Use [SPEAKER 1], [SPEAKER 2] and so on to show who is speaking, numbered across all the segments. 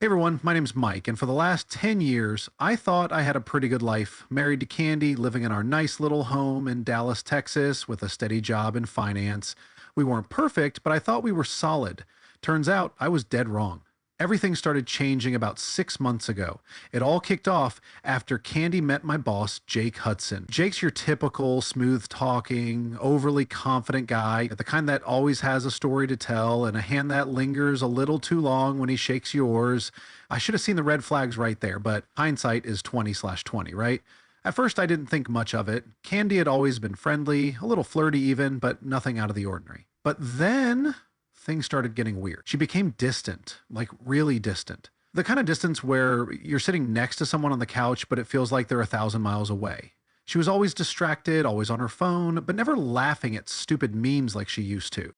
[SPEAKER 1] Hey everyone, my name's Mike, and for the last 10 years, I thought I had a pretty good life. Married to Candy, living in our nice little home in Dallas, Texas, with a steady job in finance. We weren't perfect, but I thought we were solid. Turns out I was dead wrong. Everything started changing about 6 months ago. It all kicked off after Candy met my boss, Jake Hudson. Jake's your typical smooth talking, overly confident guy, the kind that always has a story to tell and a hand that lingers a little too long when he shakes yours. I should have seen the red flags right there, but hindsight is 20/20, right? At first, I didn't think much of it. Candy had always been friendly, a little flirty even, but nothing out of the ordinary. But then things started getting weird. She became distant, like really distant. The kind of distance where you're sitting next to someone on the couch, but it feels like they're 1,000 miles away. She was always distracted, always on her phone, but never laughing at stupid memes like she used to.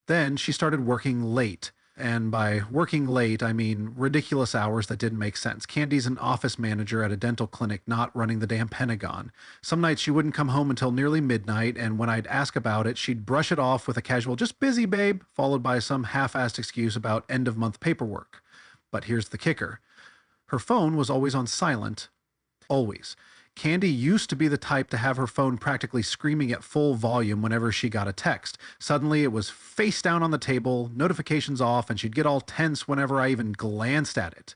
[SPEAKER 1] Then she started working late. And by working late, I mean ridiculous hours that didn't make sense. Candy's an office manager at a dental clinic, not running the damn Pentagon. Some nights she wouldn't come home until nearly midnight, and when I'd ask about it, she'd brush it off with a casual, just busy, babe, followed by some half-assed excuse about end-of-month paperwork. But here's the kicker. Her phone was always on silent. Always. Candy used to be the type to have her phone practically screaming at full volume whenever she got a text. Suddenly it was face down on the table, notifications off, and she'd get all tense whenever I even glanced at it.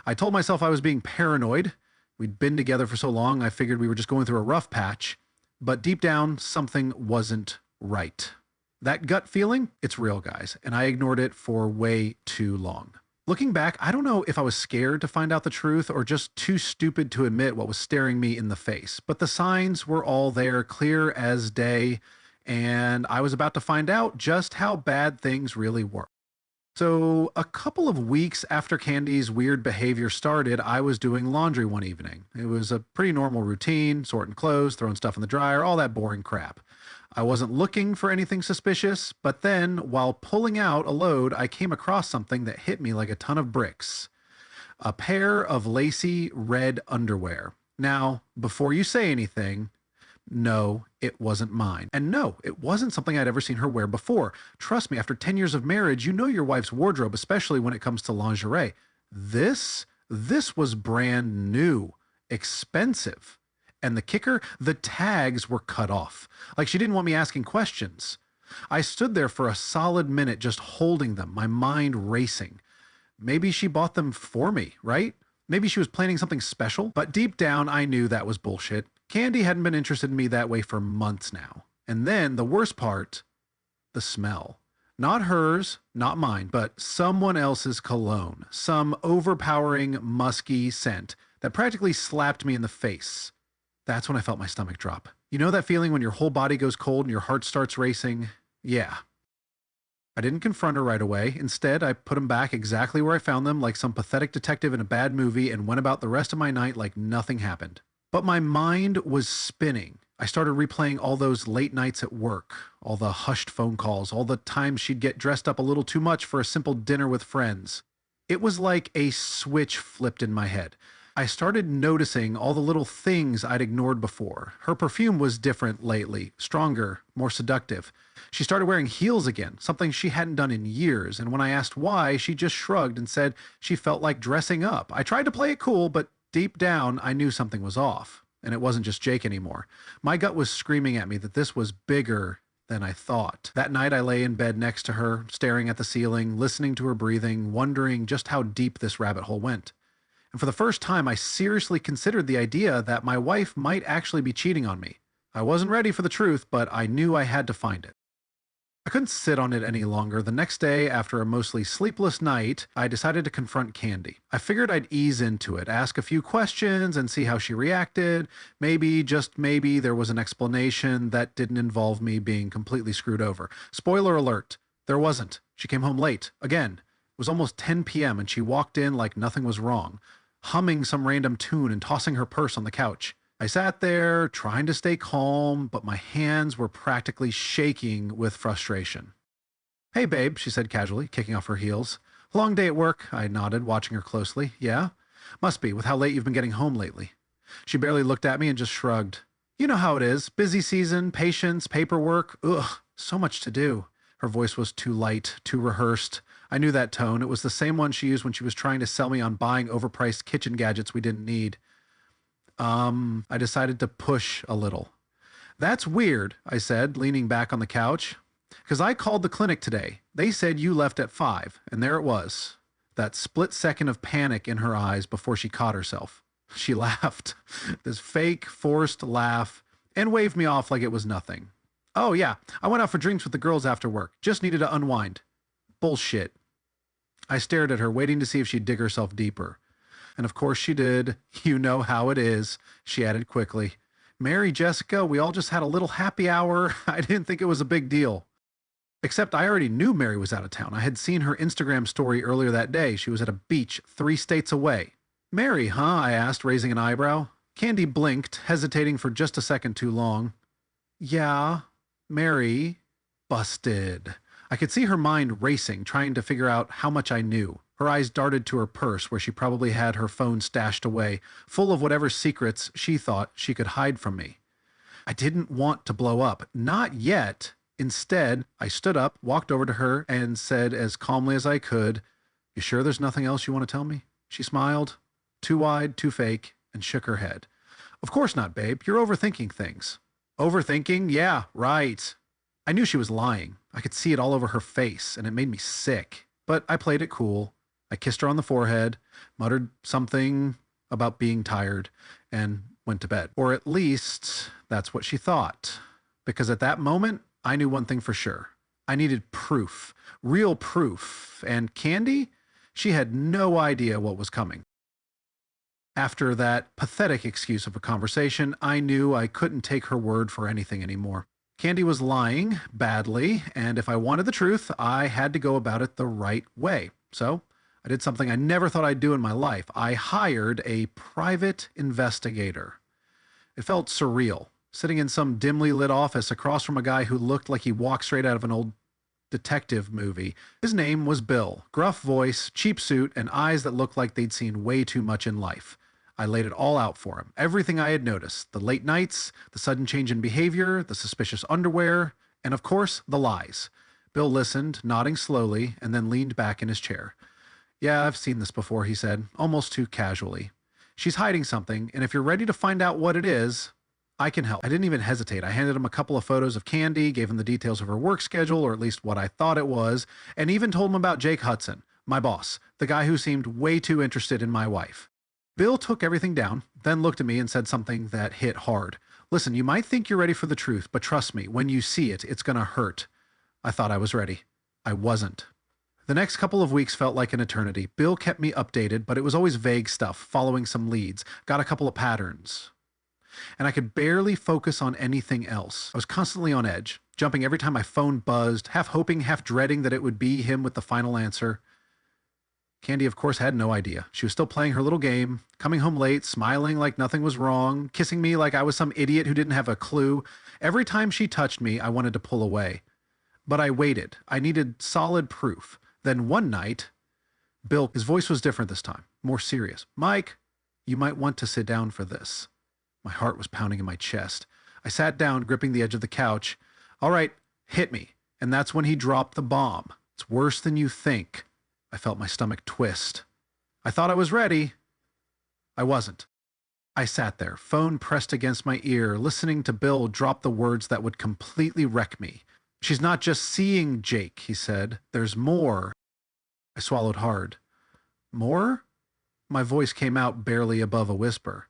[SPEAKER 1] I told myself I was being paranoid. We'd been together for so long, I figured we were just going through a rough patch. But deep down, something wasn't right. That gut feeling, it's real, guys, and I ignored it for way too long. Looking back, I don't know if I was scared to find out the truth or just too stupid to admit what was staring me in the face. But the signs were all there, clear as day, and I was about to find out just how bad things really were. So, a couple of weeks after Candy's weird behavior started, I was doing laundry one evening. It was a pretty normal routine, sorting clothes, throwing stuff in the dryer, all that boring crap. I wasn't looking for anything suspicious, but then, while pulling out a load, I came across something that hit me like a ton of bricks. A pair of lacy red underwear. Now, before you say anything, no, it wasn't mine. And no, it wasn't something I'd ever seen her wear before. Trust me, after 10 years of marriage, you know your wife's wardrobe, especially when it comes to lingerie. This was brand new, expensive. And the kicker, the tags were cut off. Like she didn't want me asking questions. I stood there for a solid minute just holding them, my mind racing. Maybe she bought them for me, right? Maybe she was planning something special, but deep down I knew that was bullshit. Candy hadn't been interested in me that way for months now. And then the worst part, the smell. Not hers, not mine, but someone else's cologne. Some overpowering, musky scent that practically slapped me in the face. That's when I felt my stomach drop. You know that feeling when your whole body goes cold and your heart starts racing? Yeah. I didn't confront her right away. Instead, I put them back exactly where I found them, like some pathetic detective in a bad movie, and went about the rest of my night like nothing happened. But my mind was spinning. I started replaying all those late nights at work, all the hushed phone calls, all the times she'd get dressed up a little too much for a simple dinner with friends. It was like a switch flipped in my head. I started noticing all the little things I'd ignored before. Her perfume was different lately, stronger, more seductive. She started wearing heels again, something she hadn't done in years, and when I asked why, she just shrugged and said she felt like dressing up. I tried to play it cool, but deep down, I knew something was off, and it wasn't just Jake anymore. My gut was screaming at me that this was bigger than I thought. That night, I lay in bed next to her, staring at the ceiling, listening to her breathing, wondering just how deep this rabbit hole went. And for the first time, I seriously considered the idea that my wife might actually be cheating on me. I wasn't ready for the truth, but I knew I had to find it. I couldn't sit on it any longer. The next day, after a mostly sleepless night, I decided to confront Candy. I figured I'd ease into it, ask a few questions, and see how she reacted. Maybe, just maybe, there was an explanation that didn't involve me being completely screwed over. Spoiler alert, there wasn't. She came home late, again. It was almost 10 p.m. and she walked in like nothing was wrong, humming some random tune and tossing her purse on the couch. I sat there trying to stay calm, but my hands were practically shaking with frustration. "Hey babe," she said casually, kicking off her heels. "Long day at work," I nodded, watching her closely. "Yeah? Must be, with how late you've been getting home lately." She barely looked at me and just shrugged. "You know how it is. Busy season, patience, paperwork. Ugh, so much to do." Her voice was too light, too rehearsed. I knew that tone. It was the same one she used when she was trying to sell me on buying overpriced kitchen gadgets we didn't need. I decided to push a little. That's weird, I said, leaning back on the couch. Because I called the clinic today. They said you left at 5, and there it was. That split second of panic in her eyes before she caught herself. She laughed, this fake, forced laugh, and waved me off like it was nothing. Oh yeah, I went out for drinks with the girls after work. Just needed to unwind. Bullshit. I stared at her, waiting to see if she'd dig herself deeper. And of course she did. You know how it is, she added quickly. Mary, Jessica, we all just had a little happy hour. I didn't think it was a big deal. Except I already knew Mary was out of town. I had seen her Instagram story earlier that day. She was at a beach 3 states away. Mary, huh? I asked, raising an eyebrow. Candy blinked, hesitating for just a second too long. Yeah, Mary. Busted. I could see her mind racing, trying to figure out how much I knew. Her eyes darted to her purse, where she probably had her phone stashed away, full of whatever secrets she thought she could hide from me. I didn't want to blow up. Not yet. Instead, I stood up, walked over to her, and said as calmly as I could, "You sure there's nothing else you want to tell me?" She smiled, too wide, too fake, and shook her head. Of course not, babe. You're overthinking things. Overthinking? Yeah, right. I knew she was lying. I could see it all over her face, and it made me sick. But I played it cool. I kissed her on the forehead, muttered something about being tired, and went to bed. Or at least, that's what she thought. Because at that moment, I knew one thing for sure. I needed proof. Real proof. And Candy? She had no idea what was coming. After that pathetic excuse of a conversation, I knew I couldn't take her word for anything anymore. Candy was lying badly, and if I wanted the truth, I had to go about it the right way. So I did something I never thought I'd do in my life. I hired a private investigator. It felt surreal, sitting in some dimly lit office across from a guy who looked like he walked straight out of an old detective movie. His name was Bill. Gruff voice, cheap suit, and eyes that looked like they'd seen way too much in life. I laid it all out for him. Everything I had noticed. The late nights, the sudden change in behavior, the suspicious underwear, and of course, the lies. Bill listened, nodding slowly, and then leaned back in his chair. Yeah, I've seen this before, he said, almost too casually. She's hiding something, and if you're ready to find out what it is, I can help. I didn't even hesitate. I handed him a couple of photos of Candy, gave him the details of her work schedule, or at least what I thought it was, and even told him about Jake Hudson, my boss, the guy who seemed way too interested in my wife. Bill took everything down, then looked at me and said something that hit hard. Listen, you might think you're ready for the truth, but trust me, when you see it, it's gonna hurt. I thought I was ready. I wasn't. The next couple of weeks felt like an eternity. Bill kept me updated, but it was always vague stuff, following some leads, got a couple of patterns. And I could barely focus on anything else. I was constantly on edge, jumping every time my phone buzzed, half hoping, half dreading that it would be him with the final answer. Candy, of course, had no idea. She was still playing her little game, coming home late, smiling like nothing was wrong, kissing me like I was some idiot who didn't have a clue. Every time she touched me, I wanted to pull away. But I waited. I needed solid proof. Then one night, Bill, his voice was different this time, more serious. Mike, you might want to sit down for this. My heart was pounding in my chest. I sat down, gripping the edge of the couch. All right, hit me. And that's when he dropped the bomb. It's worse than you think. I felt my stomach twist. I thought I was ready. I wasn't. I sat there, phone pressed against my ear, listening to Bill drop the words that would completely wreck me. She's not just seeing Jake, he said. There's more. I swallowed hard. More? My voice came out barely above a whisper.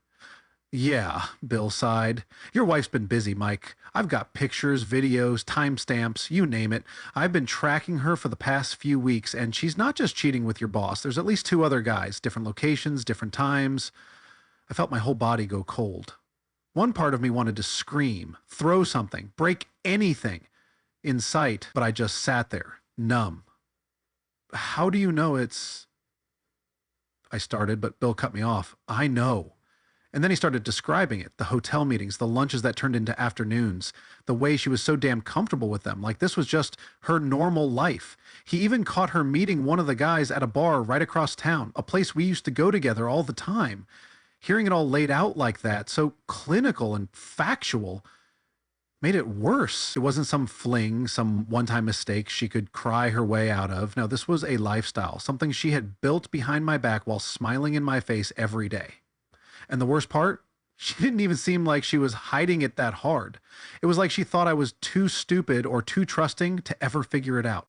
[SPEAKER 1] Yeah, Bill sighed. Your wife's been busy, Mike. I've got pictures, videos, timestamps, you name it. I've been tracking her for the past few weeks, and she's not just cheating with your boss. There's at least 2 other guys, different locations, different times. I felt my whole body go cold. One part of me wanted to scream, throw something, break anything in sight, but I just sat there, numb. How do you know it's... I started, but Bill cut me off. I know. And then he started describing it, the hotel meetings, the lunches that turned into afternoons, the way she was so damn comfortable with them, like this was just her normal life. He even caught her meeting one of the guys at a bar right across town, a place we used to go together all the time. Hearing it all laid out like that, so clinical and factual, made it worse. It wasn't some fling, some one-time mistake she could cry her way out of. No, this was a lifestyle, something she had built behind my back while smiling in my face every day. And the worst part, she didn't even seem like she was hiding it that hard. It was like she thought I was too stupid or too trusting to ever figure it out.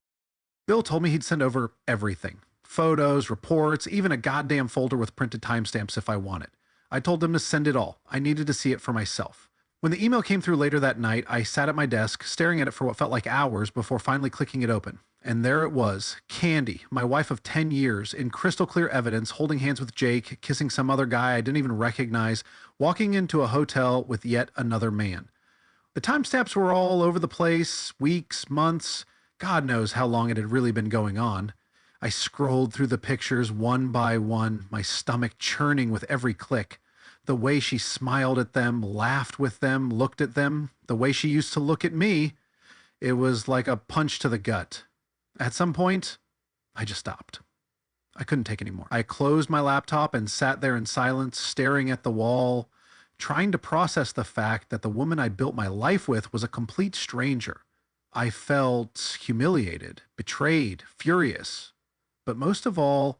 [SPEAKER 1] Bill told me he'd send over everything: photos, reports, even a goddamn folder with printed timestamps if I want it. I told him to send it all. I needed to see it for myself. When the email came through later that night, I sat at my desk, staring at it for what felt like hours before finally clicking it open. And there it was, Candy, my wife of 10 years, in crystal clear evidence, holding hands with Jake, kissing some other guy I didn't even recognize, walking into a hotel with yet another man. The timestamps were all over the place, weeks, months. God knows how long it had really been going on. I scrolled through the pictures one by one, my stomach churning with every click. The way she smiled at them, laughed with them, looked at them, the way she used to look at me, it was like a punch to the gut. At some point, I just stopped. I couldn't take any more. I closed my laptop and sat there in silence, staring at the wall, trying to process the fact that the woman I built my life with was a complete stranger. I felt humiliated, betrayed, furious, but most of all,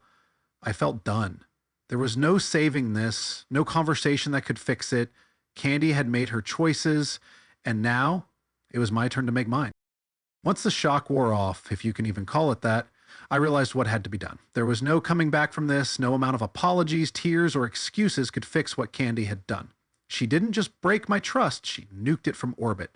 [SPEAKER 1] I felt done. There was no saving this, no conversation that could fix it. Candy had made her choices, and now it was my turn to make mine. Once the shock wore off, if you can even call it that, I realized what had to be done. There was no coming back from this. No amount of apologies, tears, or excuses could fix what Candy had done. She didn't just break my trust, she nuked it from orbit.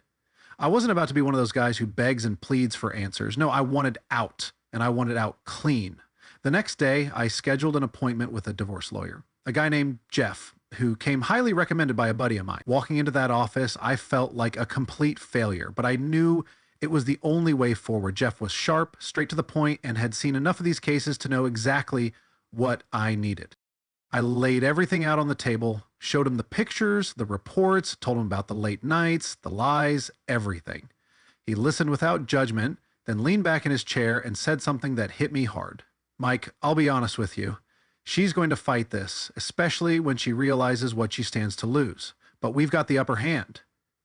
[SPEAKER 1] I wasn't about to be one of those guys who begs and pleads for answers. No, I wanted out, and I wanted out clean. The next day, I scheduled an appointment with a divorce lawyer, a guy named Jeff, who came highly recommended by a buddy of mine. Walking into that office, I felt like a complete failure, but I knew it was the only way forward. Jeff was sharp, straight to the point, and had seen enough of these cases to know exactly what I needed. I laid everything out on the table, showed him the pictures, the reports, told him about the late nights, the lies, everything. He listened without judgment, then leaned back in his chair and said something that hit me hard. Mike, I'll be honest with you. She's going to fight this, especially when she realizes what she stands to lose. But we've got the upper hand.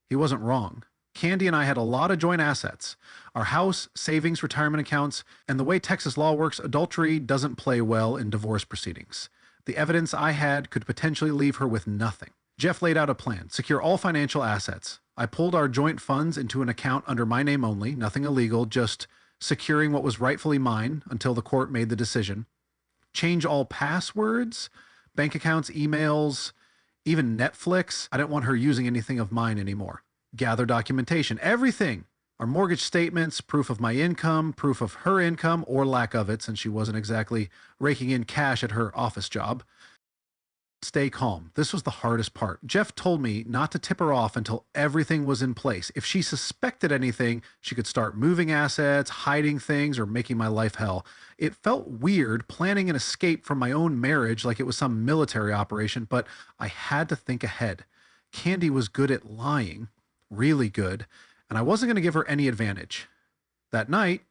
[SPEAKER 1] He wasn't wrong. Candy and I had a lot of joint assets. Our house, savings, retirement accounts, and the way Texas law works, adultery doesn't play well in divorce proceedings. The evidence I had could potentially leave her with nothing. Jeff laid out a plan: secure all financial assets. I pulled our joint funds into an account under my name only, nothing illegal, just securing what was rightfully mine until the court made the decision. Change all passwords, bank accounts, emails, even Netflix. I didn't want her using anything of mine anymore. Gather documentation, everything. Our mortgage statements, proof of my income, proof of her income or lack of it, since she wasn't exactly raking in cash at her office job. Stay calm. This was the hardest part. Jeff told me not to tip her off until everything was in place. If she suspected anything, she could start moving assets, hiding things, or making my life hell. It felt weird planning an escape from my own marriage like it was some military operation, but I had to think ahead. Candy was good at lying, really good, and I wasn't going to give her any advantage. That night,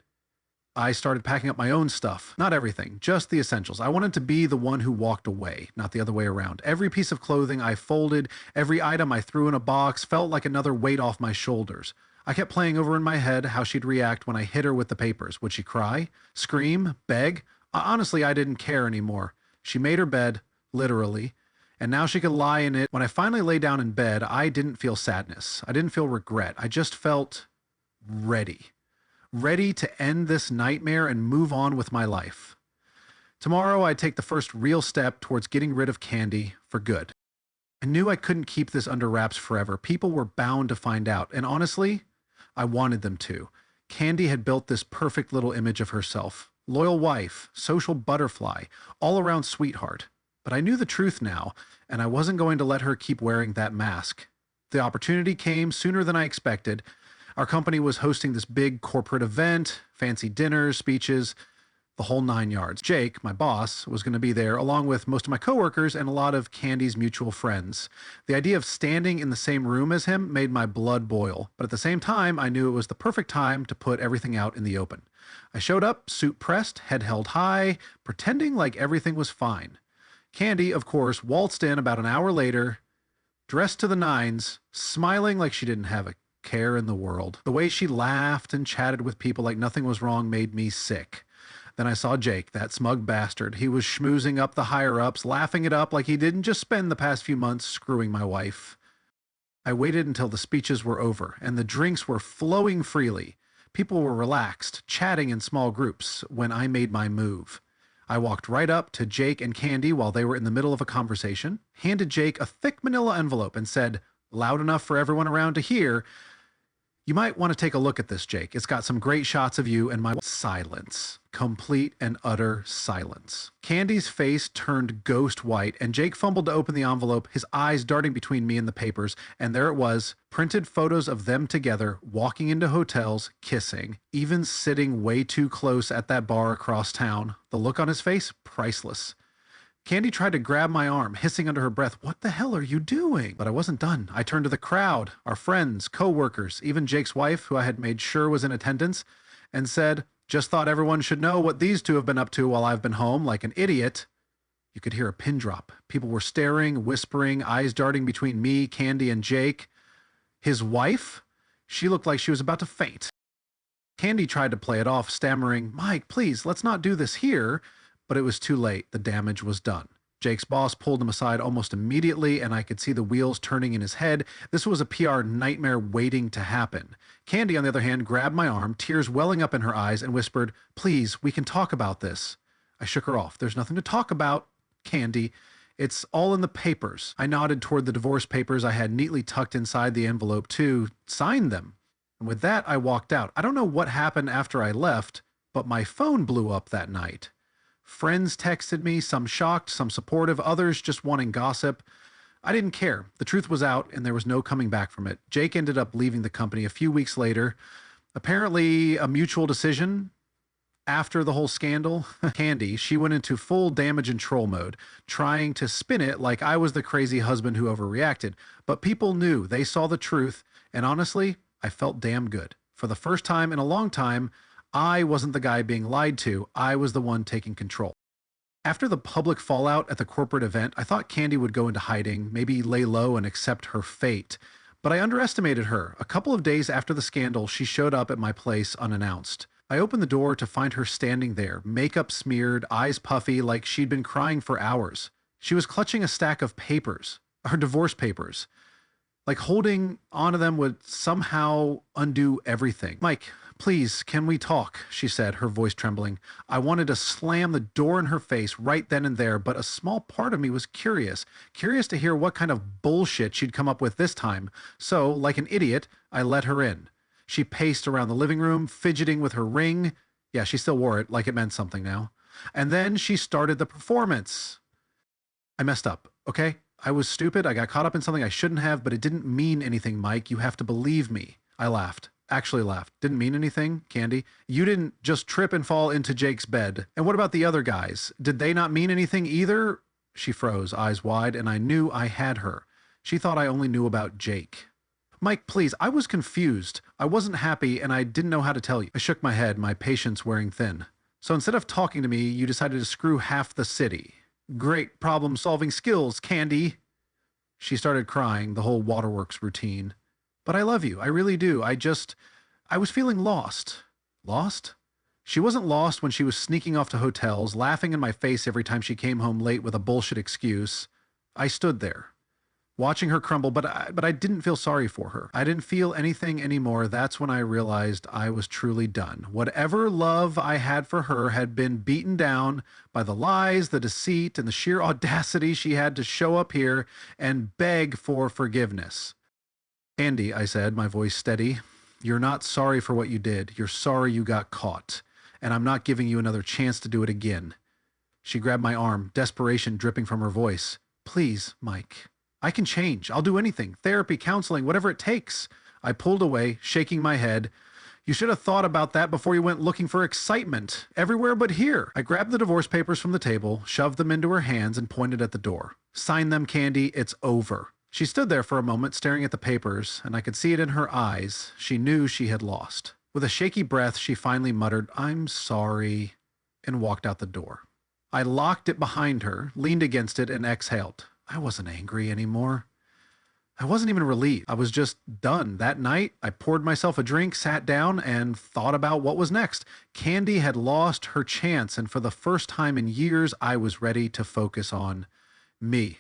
[SPEAKER 1] I started packing up my own stuff. Not everything, just the essentials. I wanted to be the one who walked away, not the other way around. Every piece of clothing I folded, every item I threw in a box felt like another weight off my shoulders. I kept playing over in my head how she'd react when I hit her with the papers. Would she cry, scream, beg? Honestly, I didn't care anymore. She made her bed, literally, and now she could lie in it. When I finally lay down in bed, I didn't feel sadness. I didn't feel regret. I just felt ready. Ready to end this nightmare and move on with my life. Tomorrow, I'd take the first real step towards getting rid of Candy for good. I knew I couldn't keep this under wraps forever. People were bound to find out, and honestly, I wanted them to. Candy had built this perfect little image of herself. Loyal wife, social butterfly, all-around sweetheart. But I knew the truth now, and I wasn't going to let her keep wearing that mask. The opportunity came sooner than I expected. Our company was hosting this big corporate event, fancy dinners, speeches, the whole 9 yards. Jake, my boss, was going to be there, along with most of my coworkers and a lot of Candy's mutual friends. The idea of standing in the same room as him made my blood boil, but at the same time, I knew it was the perfect time to put everything out in the open. I showed up, suit pressed, head held high, pretending like everything was fine. Candy, of course, waltzed in about an hour later, dressed to the nines, smiling like she didn't have a care in the world. The way she laughed and chatted with people like nothing was wrong made me sick. Then I saw Jake, that smug bastard. He was schmoozing up the higher-ups, laughing it up like he didn't just spend the past few months screwing my wife. I waited until the speeches were over and the drinks were flowing freely. People were relaxed, chatting in small groups when I made my move. I walked right up to Jake and Candy while they were in the middle of a conversation, handed Jake a thick manila envelope and said, loud enough for everyone around to hear, "You might want to take a look at this, Jake. It's got some great shots of you and my..." Silence. Complete and utter silence. Candy's face turned ghost white, and Jake fumbled to open the envelope, his eyes darting between me and the papers, and there it was, printed photos of them together, walking into hotels, kissing, even sitting way too close at that bar across town. The look on his face, priceless. Candy tried to grab my arm, hissing under her breath, "What the hell are you doing?" But I wasn't done. I turned to the crowd, our friends, co-workers, even Jake's wife, who I had made sure was in attendance, and said, "Just thought everyone should know what these two have been up to while I've been home, like an idiot." You could hear a pin drop. People were staring, whispering, eyes darting between me, Candy, and Jake. His wife? She looked like she was about to faint. Candy tried to play it off, stammering, "Mike, please, let's not do this here." But it was too late. The damage was done. Jake's boss pulled him aside almost immediately, and I could see the wheels turning in his head. This was a PR nightmare waiting to happen. Candy, on the other hand, grabbed my arm, tears welling up in her eyes, and whispered, "Please, we can talk about this." I shook her off. "There's nothing to talk about, Candy. It's all in the papers." I nodded toward the divorce papers I had neatly tucked inside the envelope, too. "Sign them." And with that, I walked out. I don't know what happened after I left, but my phone blew up that night. Friends texted me, some shocked, some supportive, others just wanting gossip. I didn't care. The truth was out, and there was no coming back from it. Jake ended up leaving the company a few weeks later. Apparently a mutual decision after the whole scandal. Candy, she went into full damage and troll mode, trying to spin it like I was the crazy husband who overreacted. But people knew. They saw the truth. And honestly, I felt damn good. For the first time in a long time, I wasn't the guy being lied to. I was the one taking control. After the public fallout at the corporate event, I thought Candy would go into hiding, maybe lay low and accept her fate. But I underestimated her. A couple of days after the scandal, she showed up at my place unannounced. I opened the door to find her standing there, makeup smeared, eyes puffy, like she'd been crying for hours. She was clutching a stack of papers, her divorce papers. Like holding onto them would somehow undo everything. "Mike, please, can we talk?" she said, her voice trembling. I wanted to slam the door in her face right then and there, but a small part of me was curious to hear what kind of bullshit she'd come up with this time. So, like an idiot, I let her in. She paced around the living room, fidgeting with her ring. Yeah, she still wore it, like it meant something now. And then she started the performance. I messed up, okay? I was stupid. I got caught up in something I shouldn't have, but it didn't mean anything, Mike. You have to believe me. I laughed. Actually laughed. "Didn't mean anything, Candy? You didn't just trip and fall into Jake's bed. And what about the other guys? Did they not mean anything either?" She froze, eyes wide, and I knew I had her. She thought I only knew about Jake. "Mike, please, I was confused. I wasn't happy, and I didn't know how to tell you." I shook my head, my patience wearing thin. "So instead of talking to me, you decided to screw half the city. Great problem-solving skills, Candy." She started crying, the whole waterworks routine. "But I love you. I really do. I was feeling lost." Lost? She wasn't lost when she was sneaking off to hotels, laughing in my face every time she came home late with a bullshit excuse. I stood there, watching her crumble, but I didn't feel sorry for her. I didn't feel anything anymore. That's when I realized I was truly done. Whatever love I had for her had been beaten down by the lies, the deceit, and the sheer audacity she had to show up here and beg for forgiveness. "Andy," I said, my voice steady, "you're not sorry for what you did. You're sorry you got caught. And I'm not giving you another chance to do it again." She grabbed my arm, desperation dripping from her voice. "Please, Mike. I can change. I'll do anything. Therapy, counseling, whatever it takes." I pulled away, shaking my head. "You should have thought about that before you went looking for excitement. Everywhere but here." I grabbed the divorce papers from the table, shoved them into her hands, and pointed at the door. "Sign them, Candy. It's over." She stood there for a moment, staring at the papers, and I could see it in her eyes. She knew she had lost. With a shaky breath, she finally muttered, "I'm sorry," and walked out the door. I locked it behind her, leaned against it, and exhaled. I wasn't angry anymore. I wasn't even relieved. I was just done. That night, I poured myself a drink, sat down, and thought about what was next. Candy had lost her chance, and for the first time in years, I was ready to focus on me.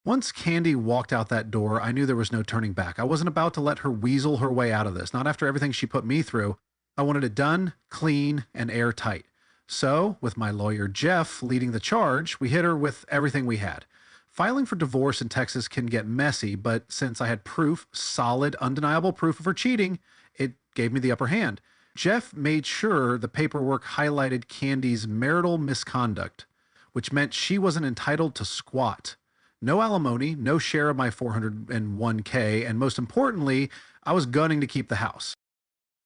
[SPEAKER 1] Once Candy walked out that door, I knew there was no turning back. I wasn't about to let her weasel her way out of this, not after everything she put me through. I wanted it done, clean, and airtight. So, with my lawyer Jeff leading the charge, we hit her with everything we had. Filing for divorce in Texas can get messy, but since I had proof, solid, undeniable proof of her cheating, it gave me the upper hand. Jeff made sure the paperwork highlighted Candy's marital misconduct, which meant she wasn't entitled to squat. No alimony, no share of my 401k, and most importantly, I was gunning to keep the house.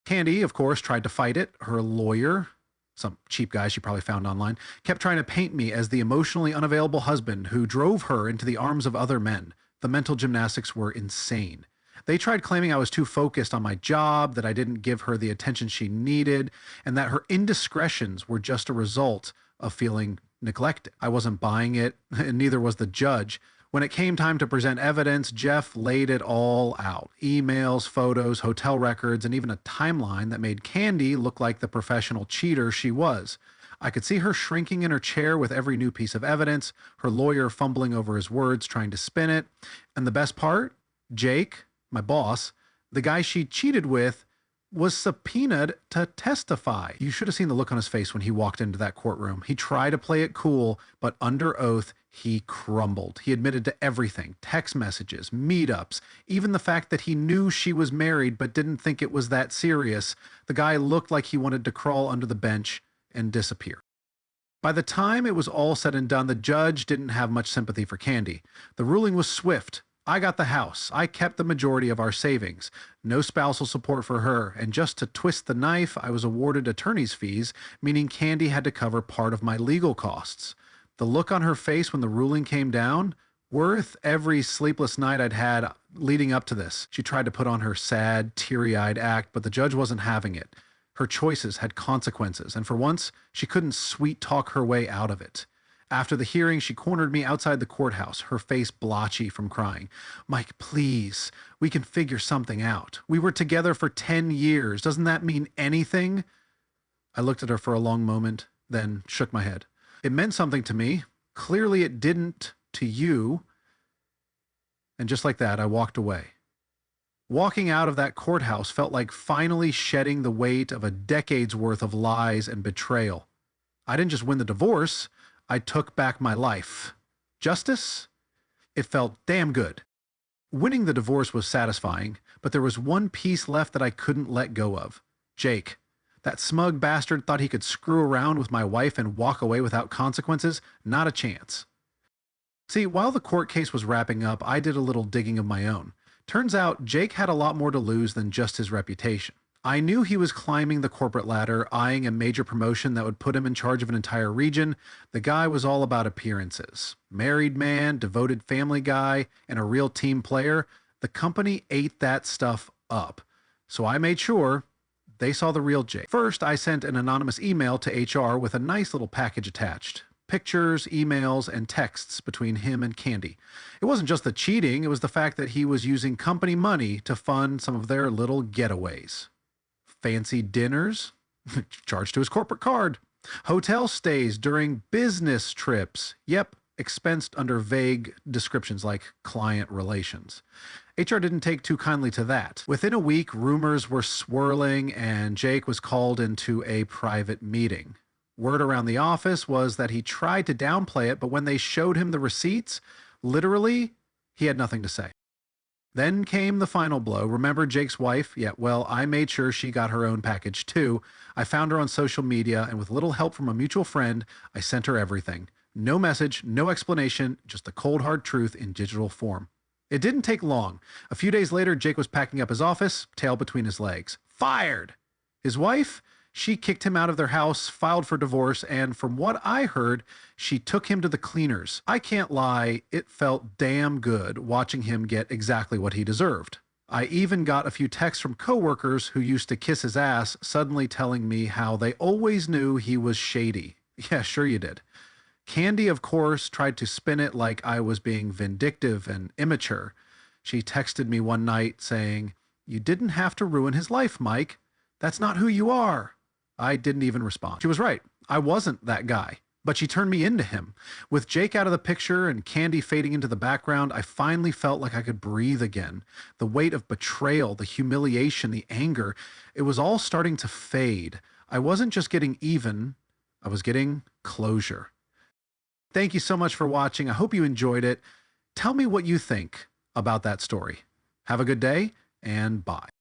[SPEAKER 1] Candy, of course, tried to fight it. Her lawyer, some cheap guy she probably found online, kept trying to paint me as the emotionally unavailable husband who drove her into the arms of other men. The mental gymnastics were insane. They tried claiming I was too focused on my job, that I didn't give her the attention she needed, and that her indiscretions were just a result of feeling neglected. I wasn't buying it, and neither was the judge. When it came time to present evidence, Jeff laid it all out. Emails, photos, hotel records, and even a timeline that made Candy look like the professional cheater she was. I could see her shrinking in her chair with every new piece of evidence, her lawyer fumbling over his words, trying to spin it. And the best part? Jake, my boss, the guy she cheated with, was subpoenaed to testify. You should have seen the look on his face when he walked into that courtroom. He tried to play it cool, but under oath, he crumbled. He admitted to everything: text messages, meetups, even the fact that he knew she was married but didn't think it was that serious. The guy looked like he wanted to crawl under the bench and disappear. By the time it was all said and done, the judge didn't have much sympathy for Candy. The ruling was swift. I got the house. I kept the majority of our savings. No spousal support for her. And just to twist the knife, I was awarded attorney's fees, meaning Candy had to cover part of my legal costs. The look on her face when the ruling came down, worth every sleepless night I'd had leading up to this. She tried to put on her sad, teary-eyed act, but the judge wasn't having it. Her choices had consequences, and for once, she couldn't sweet-talk her way out of it. After the hearing, she cornered me outside the courthouse, her face blotchy from crying. "Mike, please, we can figure something out. We were together for 10 years. Doesn't that mean anything?" I looked at her for a long moment, then shook my head. "It meant something to me. Clearly it didn't to you." And just like that, I walked away. Walking out of that courthouse felt like finally shedding the weight of a decade's worth of lies and betrayal. I didn't just win the divorce, I took back my life. Justice? It felt damn good. Winning the divorce was satisfying, but there was one piece left that I couldn't let go of. Jake. That smug bastard thought he could screw around with my wife and walk away without consequences. Not a chance. See, while the court case was wrapping up, I did a little digging of my own. Turns out Jake had a lot more to lose than just his reputation. I knew he was climbing the corporate ladder, eyeing a major promotion that would put him in charge of an entire region. The guy was all about appearances. Married man, devoted family guy, and a real team player. The company ate that stuff up. So I made sure they saw the real Jake. First, I sent an anonymous email to HR with a nice little package attached. Pictures, emails, and texts between him and Candy. It wasn't just the cheating, it was the fact that he was using company money to fund some of their little getaways. Fancy dinners, charged to his corporate card. Hotel stays during business trips. Yep, expensed under vague descriptions like client relations. HR didn't take too kindly to that. Within a week, rumors were swirling and Jake was called into a private meeting. Word around the office was that he tried to downplay it, but when they showed him the receipts, literally, he had nothing to say. Then came the final blow. Remember Jake's wife? Yeah, well, I made sure she got her own package too. I found her on social media, and with little help from a mutual friend, I sent her everything. No message, no explanation, just the cold hard truth in digital form. It didn't take long. A few days later, Jake was packing up his office, tail between his legs. Fired! His wife? She kicked him out of their house, filed for divorce, and from what I heard, she took him to the cleaners. I can't lie, it felt damn good watching him get exactly what he deserved. I even got a few texts from coworkers who used to kiss his ass, suddenly telling me how they always knew he was shady. Yeah, sure you did. Candy, of course, tried to spin it like I was being vindictive and immature. She texted me one night saying, "You didn't have to ruin his life, Mike. That's not who you are." I didn't even respond. She was right. I wasn't that guy. But she turned me into him. With Jake out of the picture and Candy fading into the background, I finally felt like I could breathe again. The weight of betrayal, the humiliation, the anger, it was all starting to fade. I wasn't just getting even, I was getting closure. Thank you so much for watching. I hope you enjoyed it. Tell me what you think about that story. Have a good day, and bye.